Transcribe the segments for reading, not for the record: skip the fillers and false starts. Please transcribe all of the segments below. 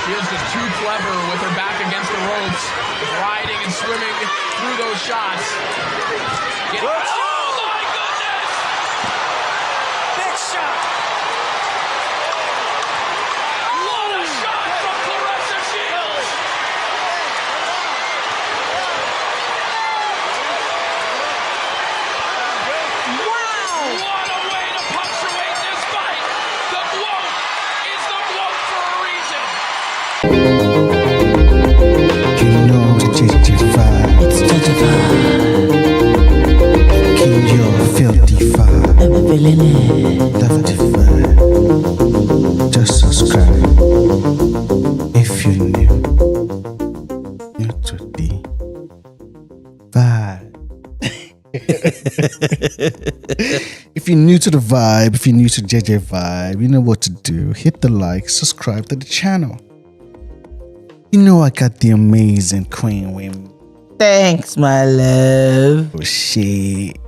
She is just too clever with her back against the ropes, riding and swimming through those shots. Oh my goodness! Big shot! What a shot from Claressa Shields! Wow! What a way to punctuate this fight! The GWOAT is the GWOAT for a reason! You know it's JEJE Vibe. It's JEJE Vibe. King, you're filthy vibe. I'm a villain. Love the vibe. Just subscribe if you're new to the vibe. If you're new to the vibe, if you're new to JEJE Vibe, you know what to do. Hit the like, subscribe to the channel. You know I got the amazing Queen with me. Thanks, my love. Oh shit.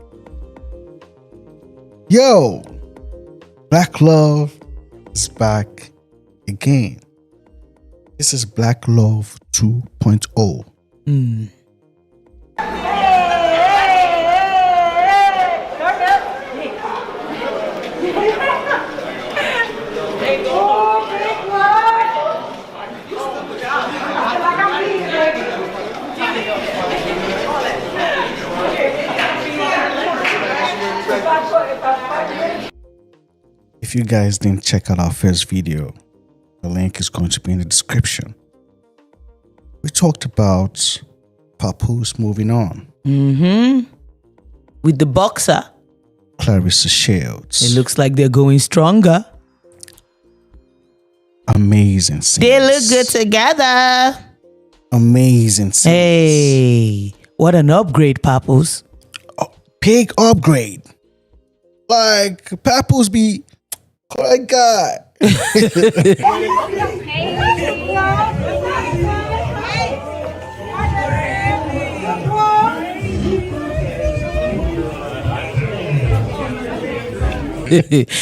Yo, Black Love is back again. This is Black Love 2.0. If you guys didn't check out our first video, the link is going to be in the description. We talked about Papoose moving on. With the boxer, Claressa Shields. it looks like they're going stronger. Amazing scenes. They look good together. Amazing scenes. Hey, what an upgrade, Papoose. Big upgrade. Like, Papoose be quite God.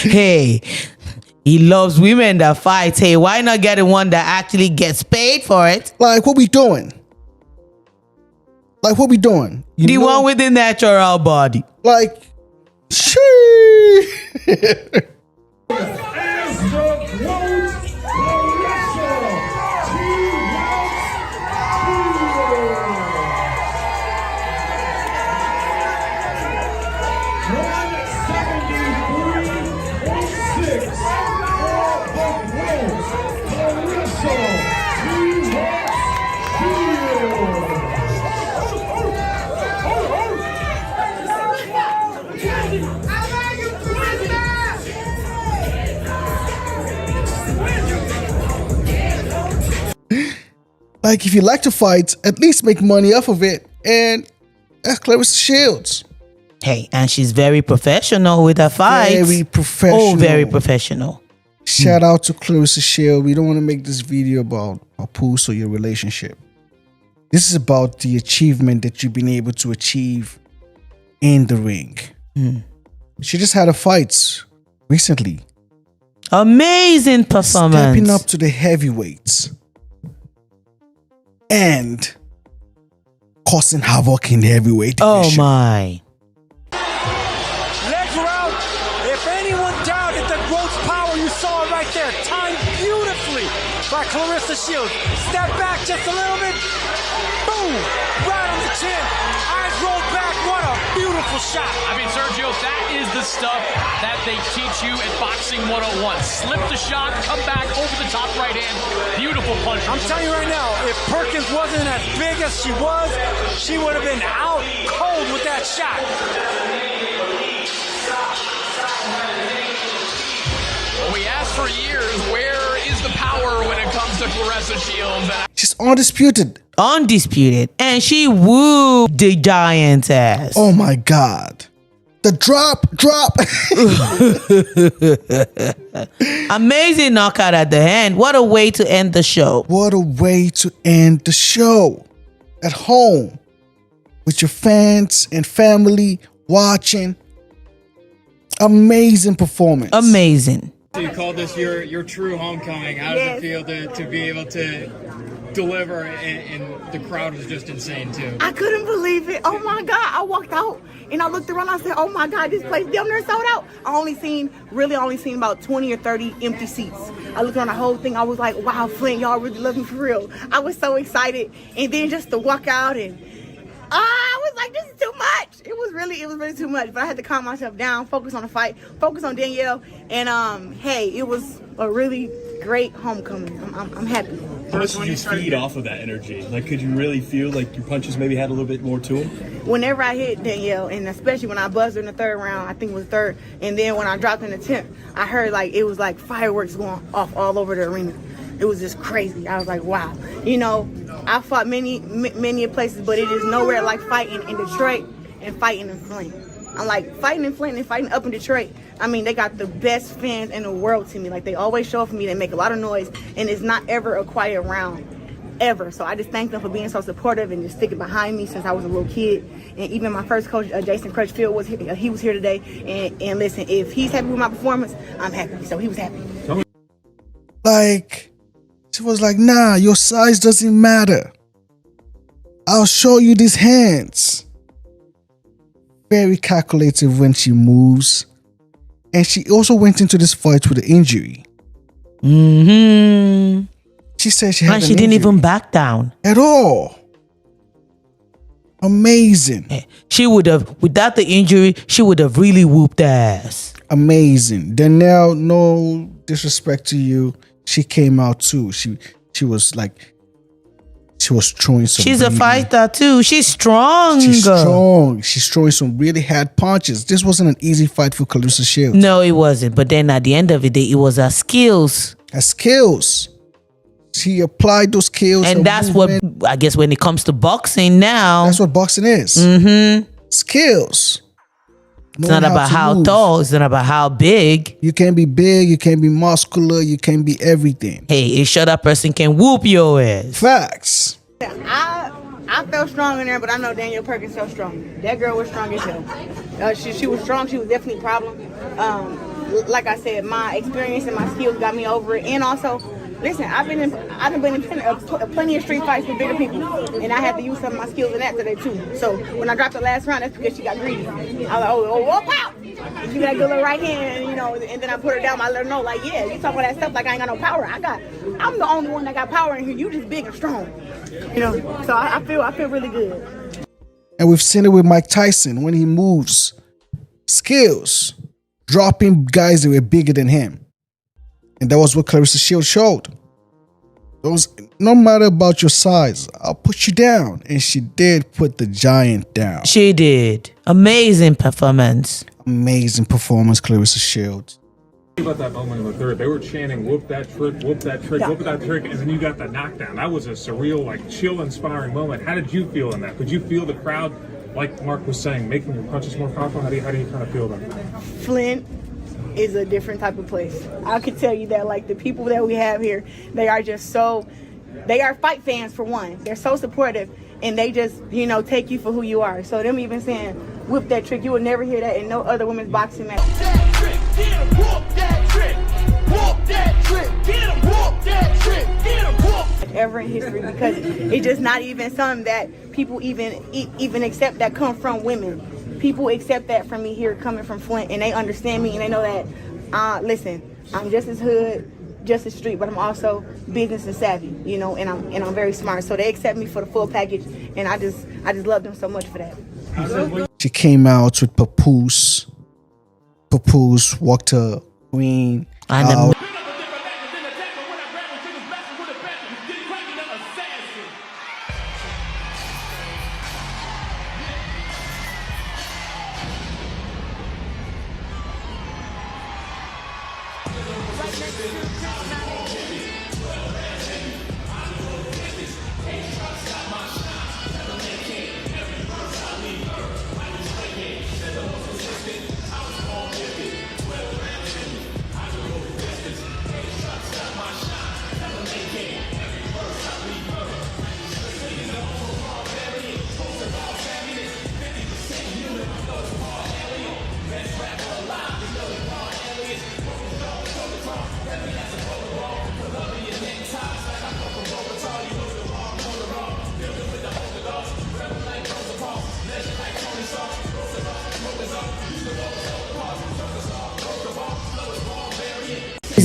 Hey, he loves women that fight. Hey, why not get the one that actually gets paid for it? Like, what we doing? Like, what we doing? You The know? one with the natural body. Like, shee. Like, if you like to fight, at least make money off of it. And that's Claressa Shields. Hey, and she's very professional with her fights. Very professional. Oh, very professional. Shout out to Claressa Shields. We don't want to make this video about Papoose or your relationship. This is about the achievement that you've been able to achieve in the ring. She just had a fight recently. Amazing performance. Stepping up to the heavyweights. And causing havoc in the heavyweight division. Oh my. Legs are out. If anyone doubted the GWOAT's power, you saw it right there. Timed beautifully by Claressa Shields. Step back just a little bit. Boom! Right on the chin. Eyes rolled back. What a beautiful shot. I mean, Sergio, that is the stuff that they teach you at Boxing 101. Slip the shot, come back over the top right hand. Beautiful punch. I'm telling you right now, if Perkins wasn't as big as she was, she would have been out cold with that shot. Well, we asked for years, where is the power when it comes to Claressa Shields? And She's undisputed. Undisputed. And she wooed the giantess. Oh my God. The drop. Amazing knockout at the end. What a way to end the show. What a way to end the show. At home. With your fans and family watching. Amazing performance. Amazing. So you called this your true homecoming. How does it feel to be able to deliver and the crowd was just insane too? I couldn't believe it. Oh my God. I walked out and I looked around. I said, oh my God, this place damn near sold out. I only seen about 20 or 30 empty seats. I looked around the whole thing. I was like, wow, Flint, y'all really love me for real. I was so excited. And then just to walk out and I was like, this is too much. It was really too much. But I had to calm myself down, focus on the fight, focus on Danielle. And hey, it was a really great homecoming. I'm happy. How much did you feed off of that energy? Like, could you really feel like your punches maybe had a little bit more to them? Whenever I hit Danielle, and especially when I buzzed her in the third round, I think it was third, and then when I dropped in the 10th, I heard like it was like fireworks going off all over the arena. It was just crazy. I was like, wow. You know, I fought many places, but it is nowhere like fighting in Detroit and fighting in Flint. I'm like, fighting in Flint and fighting up in Detroit, I mean, they got the best fans in the world to me. Like, they always show up for me. They make a lot of noise, and it's not ever a quiet round, ever. So I just thank them for being so supportive and just sticking behind me since I was a little kid. And even my first coach, Jason Crutchfield, was here. He was here today. And listen, if he's happy with my performance, I'm happy. So he was happy. Like, she was like, nah, your size doesn't matter. I'll show you these hands. Very calculated when she moves. And she also went into this fight with an injury. Mm-hmm. She said she had and she didn't even back down. At all. Amazing. She would have, without the injury, she would have really whooped ass. Amazing. Danielle, no disrespect to you. She came out too. She was like, she was throwing some. She's a fighter too. She's strong. She's strong. She's throwing some really hard punches. This wasn't an easy fight for Claressa Shields. No, it wasn't. But then at the end of the day, it was her skills. Her skills. She applied those skills. And that's movement. What, I guess when it comes to boxing now. That's what boxing is. Mm-hmm. Skills. It's not about how tall. It's not about how big. You can be big. You can be muscular. You can be everything. Hey, a shut up person can whoop your ass. Facts. I felt strong in there, but I know Danielle Perkins felt strong. That girl was strong as hell. She was strong. She was definitely a problem. Like I said, my experience and my skills got me over it. And also, listen, I've been in plenty of street fights with bigger people, and I had to use some of my skills in that today too. So when I dropped the last round, that's because she got greedy. I was like, oh, pow! And she got a good little right hand, you know, and then I put her down. I let her know, like, yeah, you talk about that stuff like I ain't got no power. I'm the only one that got power in here. You just big and strong, you know. So I feel really good. And we've seen it with Mike Tyson when he moves, skills, dropping guys that were bigger than him. And that was what Claressa Shields showed. It was, no matter about your size, I'll put you down. And she did put the giant down. She did. Amazing performance. Amazing performance, Claressa Shields. About that moment in the third, they were chanting, whoop that trick, whoop that trick, whoop that trick, and then you got the knockdown. That was a surreal, like, chill-inspiring moment. How did you feel in that? Could you feel the crowd, like Mark was saying, making your punches more powerful? How do you kind of feel that? Flint is a different type of place. I could tell you that, like, the people that we have here, they are just so, they are fight fans for one. They're so supportive, and they just, you know, take you for who you are. So them even saying, whoop that trick, you will never hear that in no other women's boxing match. Whoop that trick, get him, whoop that trick, whoop that trick, get him, whoop that trick, get him, whoop. Ever in history, because it's just not even something that people even accept that come from women. People accept that from me here coming from Flint, and they understand me, and they know that, listen, I'm just as hood, just as street, but I'm also business and savvy, you know, and I'm very smart. So they accept me for the full package, and I just love them so much for that. She came out with Papoose. Papoose walked her queen out.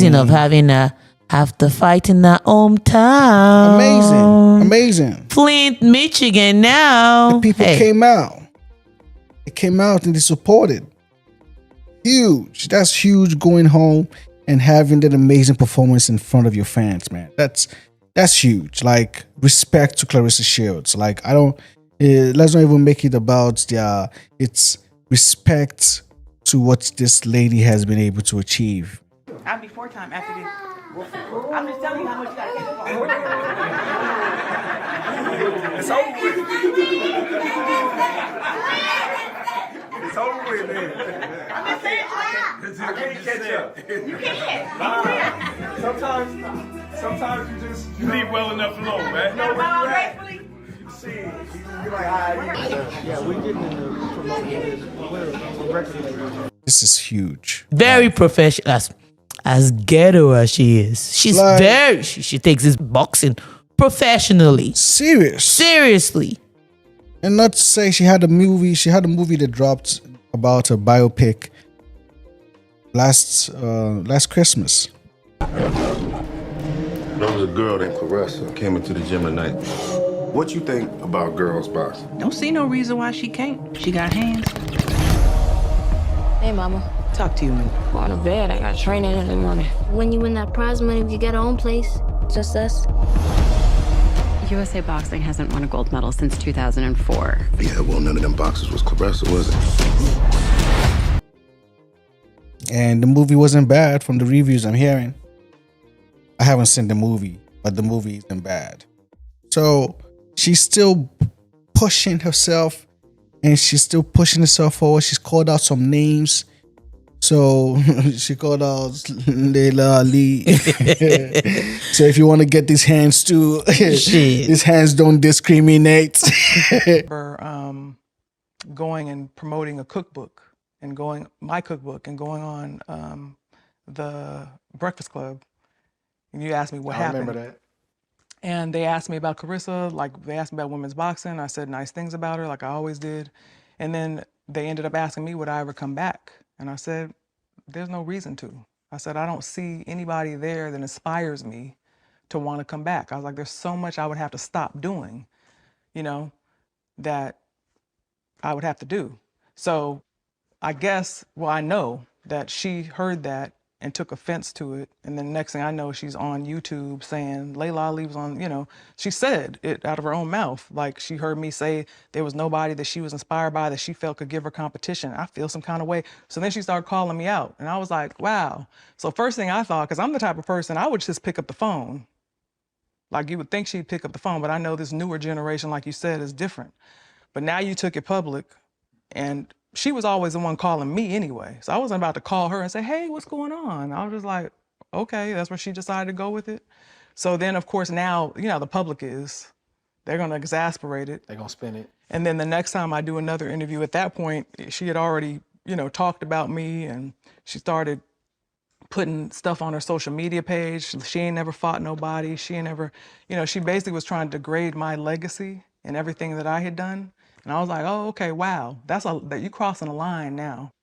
Speaking of having a after fight in our hometown. Amazing. Flint, Michigan now. The people came out. They came out and they supported. Huge. That's huge, going home and having that amazing performance in front of your fans, man. That's huge. Like, respect to Claressa Shields. Like, I don't, let's not even make it about it's respect to what this lady has been able to achieve. I'll be 4 times after this. I'm just telling you how much you gotta catch. It's over with. It's over with, man. I'm just saying, I can't catch up. you can't. Sometimes you leave well enough alone, man. Know where you at. See, you're like, all right. Yeah, we're getting into promoting record label. This is huge. Very professional. As ghetto as she is. She's Like- very, she takes this boxing professionally. Seriously. And not to say she had a movie that dropped about a biopic last Christmas. There was a girl named Clarissa came into the gym tonight. What you think about girls boxing? Don't see no reason why she can't. She got hands. Hey, Mama. Talk to you, man. Going to bed. I got training in the morning. When you win that prize money, you get our own place. Just us. USA Boxing hasn't won a gold medal since 2004. Yeah, well, none of them boxers was Clarissa, was it? And the movie wasn't bad from the reviews I'm hearing. I haven't seen the movie, but the movie isn't bad. So she's still pushing herself and she's still pushing herself forward. She's called out some names. So she called out Layla Ali. So if you want to get these hands too, these hands don't discriminate. Going and promoting a cookbook and going on the Breakfast Club. And you asked me what happened. I remember that. And they asked me about Clarissa, like they asked me about women's boxing. I said nice things about her, like I always did. And then they ended up asking me, would I ever come back? And I said, there's no reason to. I said, I don't see anybody there that inspires me to want to come back. I was like, there's so much I would have to stop doing, that I would have to do. So I guess, I know that she heard that and took offense to it. And then next thing I know, she's on YouTube saying, Layla Ali was on, she said it out of her own mouth. Like she heard me say there was nobody that she was inspired by that she felt could give her competition. I feel some kind of way. So then she started calling me out. And I was like, wow. So first thing I thought, because I'm the type of person, I would just pick up the phone. Like you would think she'd pick up the phone, but I know this newer generation, like you said, is different. But now you took it public and she was always the one calling me anyway. So I wasn't about to call her and say, hey, what's going on? I was just like, okay, that's where she decided to go with it. So then, of course, now, the public is. They're going to exasperate it. They're going to spin it. And then the next time I do another interview, at that point, she had already, talked about me and she started putting stuff on her social media page. She ain't never fought nobody. She ain't never, she basically was trying to degrade my legacy and everything that I had done. And I was like, oh, okay, wow, that you crossing a line now.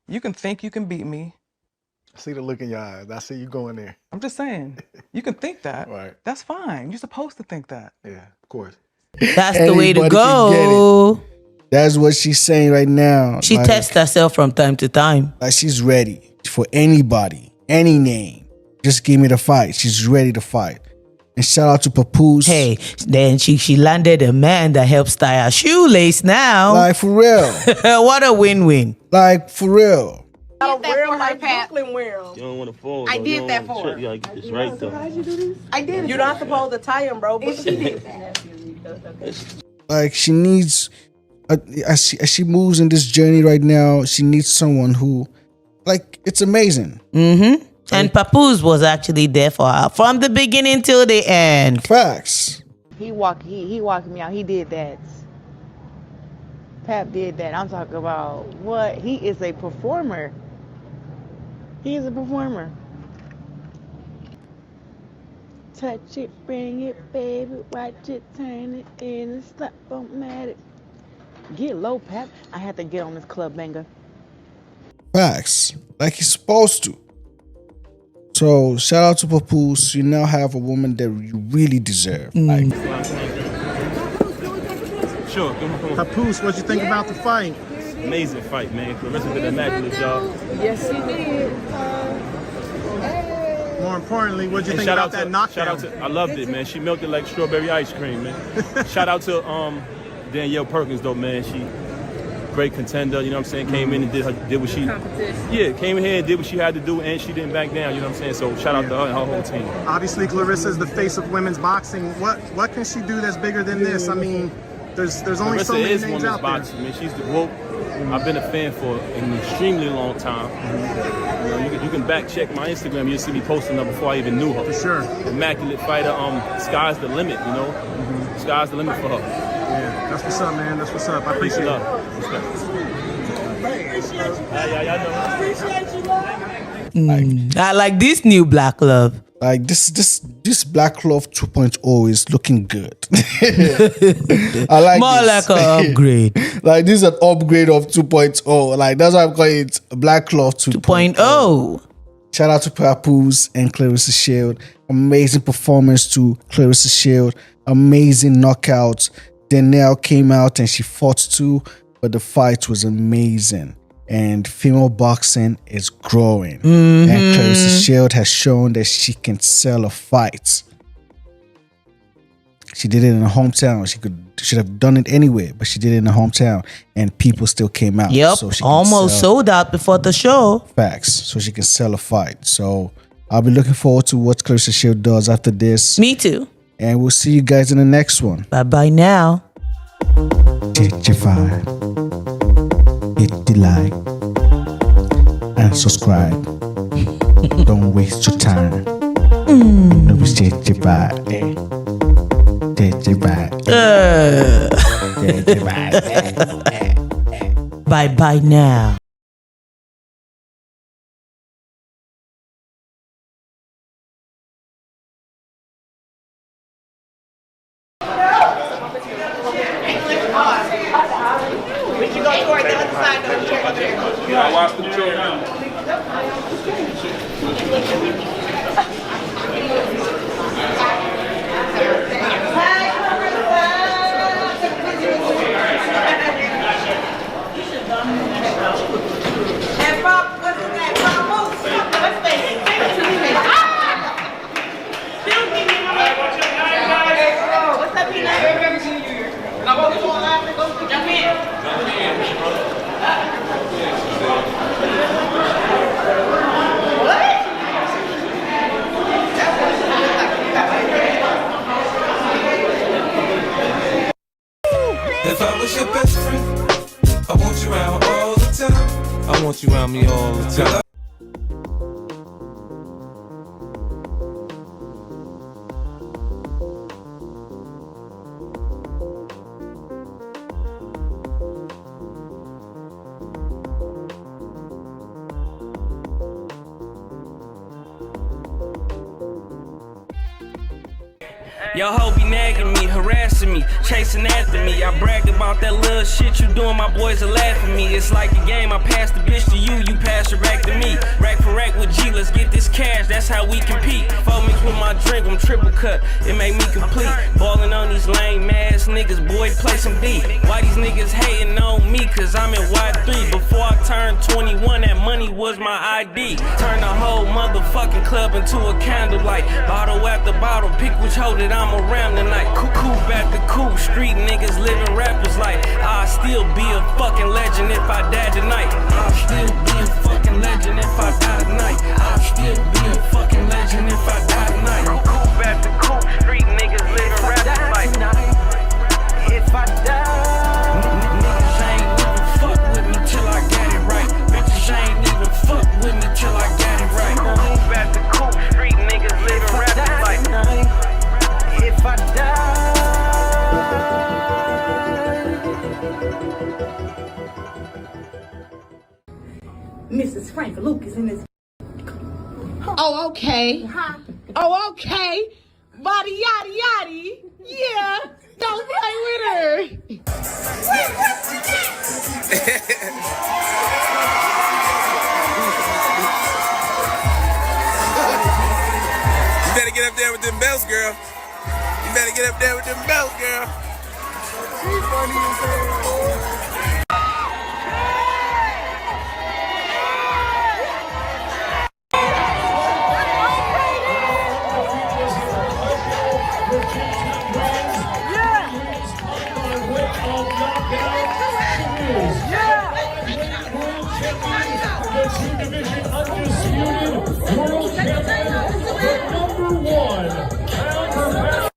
You can think you can beat me. I see the look in your eyes. I see you going there. I'm just saying, you can think that. Right. That's fine. You're supposed to think that. Yeah, of course. That's the way to go. That's what she's saying right now. She tests herself from time to time. Like she's ready for anybody, any name. Just give me the fight. She's ready to fight. And shout out to Papoose. Hey, then she landed a man that helps tie her shoelace now. Like for real. What a win-win. Like for real. I did that for her, Pat. You don't want to fall. I did that for her. Yeah, it's right though. How'd you do this? I did it. You're not supposed to tie him, bro. But she did. Like she needs, as she moves in this journey right now, she needs someone who, like, it's amazing. Mm-hmm. And Papoose was actually there for her from the beginning till the end. Facts. He walked me out. He did that. Pap did that. I'm talking about what? He is a performer. He is a performer. Touch it, bring it, baby. Watch it, turn it in and slap-o-matic. Get low, Pap. I have to get on this club banger. Facts. Like he's supposed to. So shout out to Papoose. You now have a woman that you really deserve. Like, Sure. Papoose, what'd you think about the fight? Amazing fight, man. Clarissa did an immaculate job. Yes, she did. More importantly, what'd you And think about that knockdown? Shout out to, I loved it, man. She melted like strawberry ice cream, man. Shout out to Danielle Perkins, though, man. She great contender, you know what I'm saying? Came in and did what she, came in here and did what she had to do, and she didn't back down, you know what I'm saying? So shout out to her and her whole team. Obviously, Clarissa is the face of women's boxing. What can she do that's bigger than this? I mean, there's only so many names out there. Boxing, man. She's the GWOAT. I've been a fan for an extremely long time. You know, you can back check my Instagram. You'll see me posting her before I even knew her. For sure. Immaculate fighter. Sky's the limit. You know, sky's the limit for her. Yeah, that's what's up, man. That's what's up. I appreciate it. I like this new Black Love. Like this Black Love 2.0 is looking good. I like more this. like an upgrade. Like this is an upgrade of 2.0. Like that's why I'm calling it Black Love 2.0. Shout out to Papoose and Claressa Shields. Amazing performance to Claressa Shields. Amazing knockouts. Danielle came out and she fought too, but the fight was amazing. And female boxing is growing. And Claressa Shields has shown that she can sell a fight. She did it in her hometown. She should have done it anywhere, but she did it in her hometown, and people still came out. Yep, so she almost sold out before the show. Facts. So she can sell a fight. So I'll be looking forward to what Claressa Shields does after this. Me too. And we'll see you guys in the next one. Bye now. JEJE Vibe. Hit the like and subscribe. Don't waste your time. You know it's JEJE Vibe. JEJE Vibe. JEJE Vibe. Bye now. We should go toward the other side of the chair. I watched the chair. And Bob, what is that? Papoose? What's that? What's up, Peanut? Jump in. If I was your best friend, I want you around all the time. I want you around me all the time. Your hoe be nagging me, harassing me, chasing after me. I brag about that little shit you doing, my boys are laughing me. It's like a game, I pass the bitch to you, you pass it back to me. Rack for rack with G, let's get this cash, that's how we compete. 4 mix with my drink, I'm triple cut, it make me complete. Ballin' on these lame ass niggas, boy, play some D. Why these niggas hating on me, cause I'm in Y3. Before I turned 21, that money was my ID. Turn the whole motherfucking club into a candlelight. Bottle after bottle, pick which hoe that I'm around tonight. Coop after coop, street niggas living rappers like I'll still be a fucking legend if I die tonight. I'll still be a fucking legend if I die tonight. I'll still be a fucking legend if I die tonight. Coop after coop, street niggas living rappers like if I die. Niggas ain't even fuck with me till I get it right. Bitches ain't even fuck with me till I get it right. Coop after coop, street niggas living rappers like if I die. Mrs. Frank Luke is in this. Oh, okay. Oh, okay. Body yaddy yaddy. Yeah. Don't play with her. them belts, girl. You better get up there with them belts, girl. She's funny as hell. Division Undisputed World Champion, the number 1 pound for pound.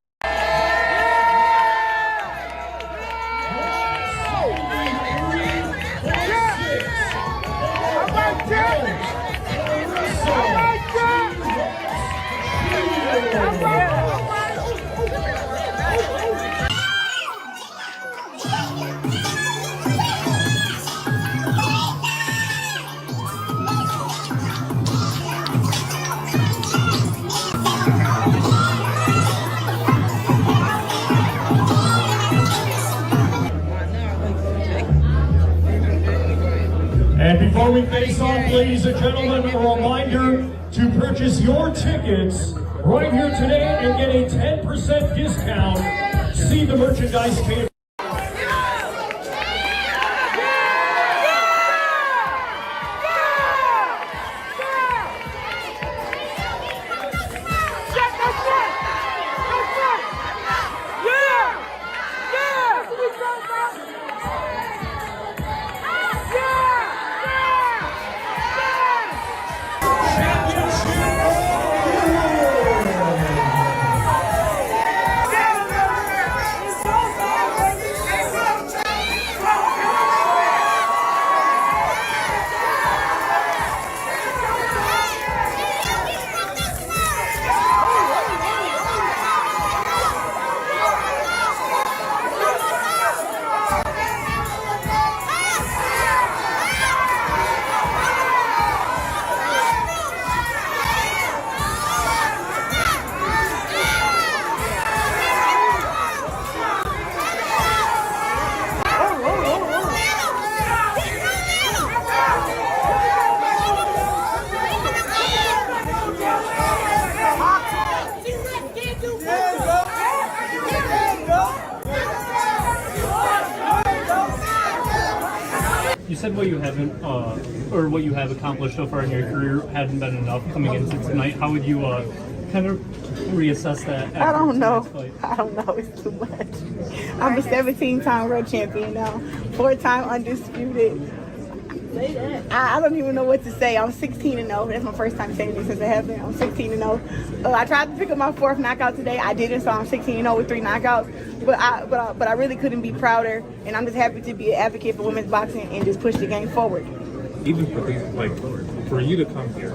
And before we face off, ladies and gentlemen, a reminder to purchase your tickets right here today and get a 10% discount. See the merchandise page. You said what you haven't, or what you have accomplished so far in your career hadn't been enough coming into tonight. How would you kind of reassess that? I don't know. I don't know. It's too much. I'm a 17-time world champion now, 4-time undisputed. I don't even know what to say. I'm 16-0. That's my first time saying this since it happened. I'm 16-0. I tried to pick up my 4th knockout today. I didn't, so I'm 16-0 with 3 knockouts. But I really couldn't be prouder, and I'm just happy to be an advocate for women's boxing and just push the game forward. Even for these, like, for you to come here,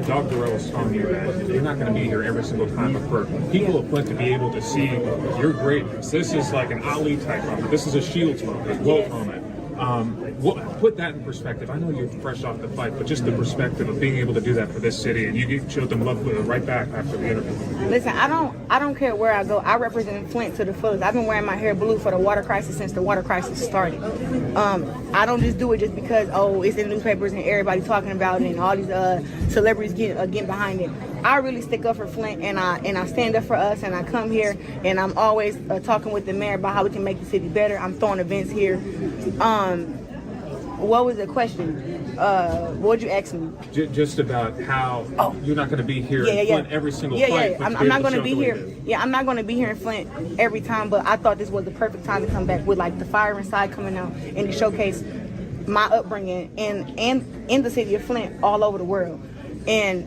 Dr. Rose telling you that you're not going to be here every single time, but for people of Flint to be able to see your greatness, this is like an Ali type moment. This is a Shields moment, a GWOAT moment. Put that in perspective. I know you're fresh off the fight, but just the perspective of being able to do that for this city, and you showed them love right back after the interview. Listen, I don't care where I go. I represent Flint to the fullest. I've been wearing my hair blue for the water crisis since the water crisis started. I don't just do it just because it's in the newspapers and everybody's talking about it and all these celebrities getting behind it. I really stick up for Flint, and I stand up for us, and I come here and I'm always talking with the mayor about how we can make the city better. I'm throwing events here. What was the question? What'd you ask me? Just about how you're not going to be here in Flint every single fight. I'm not going to be here. Yeah, I'm not going to be here in Flint every time, but I thought this was the perfect time to come back with like the fire inside coming out and to showcase my upbringing and in the city of Flint all over the world. And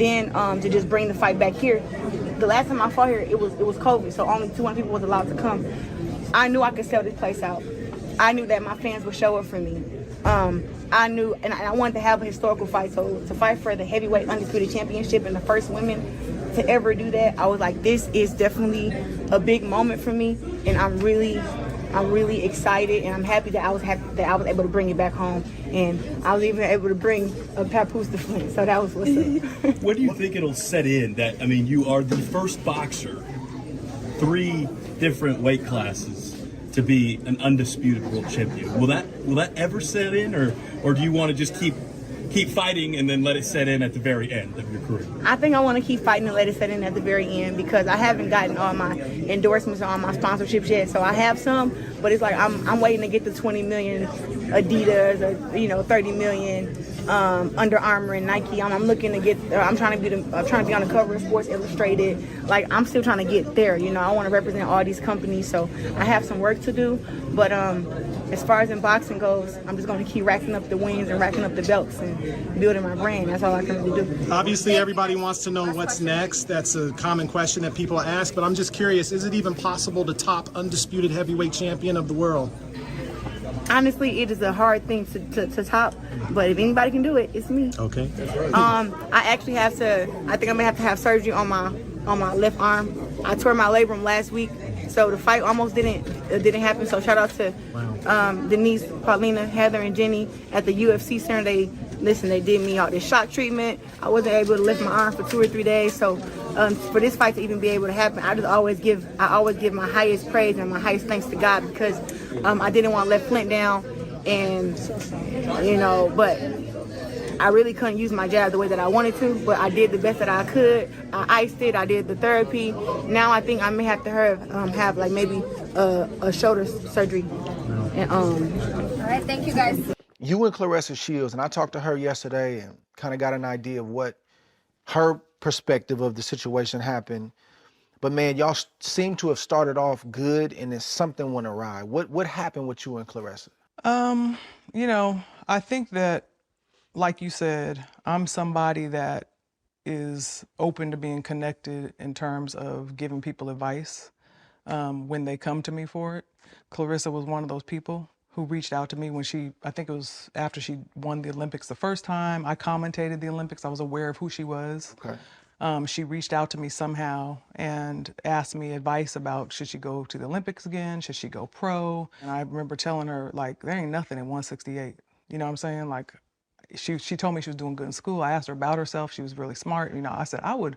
then to just bring the fight back here. The last time I fought here, it was COVID, so only 200 people was allowed to come. I knew I could sell this place out. I knew that my fans would show up for me. I knew, and I wanted to have a historical fight. So to fight for the heavyweight undisputed championship and the first women to ever do that, I was like, this is definitely a big moment for me, and I'm really excited, and I'm happy that I was able to bring it back home, and I was even able to bring a Papoose to Flint. So that was what's up. What do you think it'll set in? That, I mean, you are the first boxer, 3 different weight classes, to be an undisputed world champion. Will that ever set in, or do you want to just keep keep fighting and then let it set in at the very end of your career? I think I want to keep fighting and let it set in at the very end because I haven't gotten all my endorsements or all my sponsorships yet. So I have some, but it's like I'm waiting to get the 20 million Adidas or 30 million Under Armour and Nike. I'm looking to get. I'm trying to be on the cover of Sports Illustrated. Like I'm still trying to get there. I want to represent all these companies. So I have some work to do, but as far as in boxing goes, I'm just going to keep racking up the wins and racking up the belts and building my brand. That's all I can really do. Obviously, everybody wants to know what's next. That's a common question that people ask, but I'm just curious, is it even possible to top undisputed heavyweight champion of the world? Honestly, it is a hard thing to top, but if anybody can do it, it's me. Okay. I actually have to, I think I'm going to have surgery on my left arm. I tore my labrum last week. So the fight almost didn't happen. So shout out to Denise, Paulina, Heather, and Jenny at the UFC Center. They did me all this shock treatment. I wasn't able to lift my arm for 2 or 3 days. So for this fight to even be able to happen, I always give my highest praise and my highest thanks to God because I didn't want to let Flint down, and but I really couldn't use my jab the way that I wanted to, but I did the best that I could. I iced it. I did the therapy. Now I think I may have to have like maybe a shoulder surgery. And All right, thank you guys. You and Claressa Shields, and I talked to her yesterday and kind of got an idea of what her perspective of the situation happened. But man, y'all seem to have started off good and then something went awry. What happened with you and Claressa? I think that, like you said, I'm somebody that is open to being connected in terms of giving people advice when they come to me for it. Clarissa was one of those people who reached out to me when I think it was after she won the Olympics the first time. I commentated the Olympics. I was aware of who she was. Okay. She reached out to me somehow and asked me advice about should she go to the Olympics again? Should she go pro? And I remember telling her, like, there ain't nothing at 168. You know what I'm saying? Like, she told me she was doing good in school. I asked her about herself. She was really smart. I said I would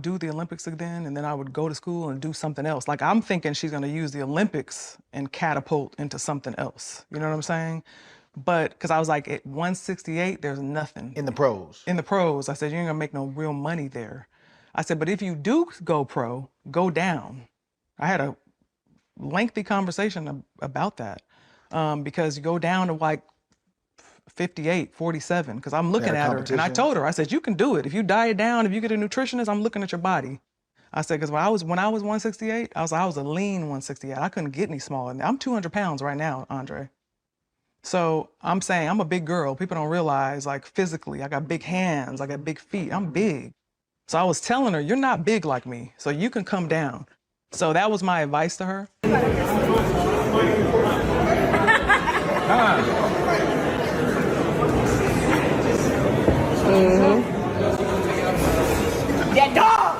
do the Olympics again, and then I would go to school and do something else. Like, I'm thinking she's going to use the Olympics and catapult into something else. You know what I'm saying? But because I was like, at 168, there's nothing. In the pros. In the pros. I said, you ain't going to make no real money there. I said, but if you do go pro, go down. I had a lengthy conversation about that because you go down to like 58, 47, because I'm looking at her. And I told her, I said, you can do it. If you diet down, if you get a nutritionist, I'm looking at your body. I said, because when I was 168, I was a lean 168. I couldn't get any smaller than that. I'm 200 pounds right now, Andre. So I'm saying I'm a big girl. People don't realize, like, physically, I got big hands, I got big feet. I'm big. So I was telling her, you're not big like me, so you can come down. So that was my advice to her. That dog!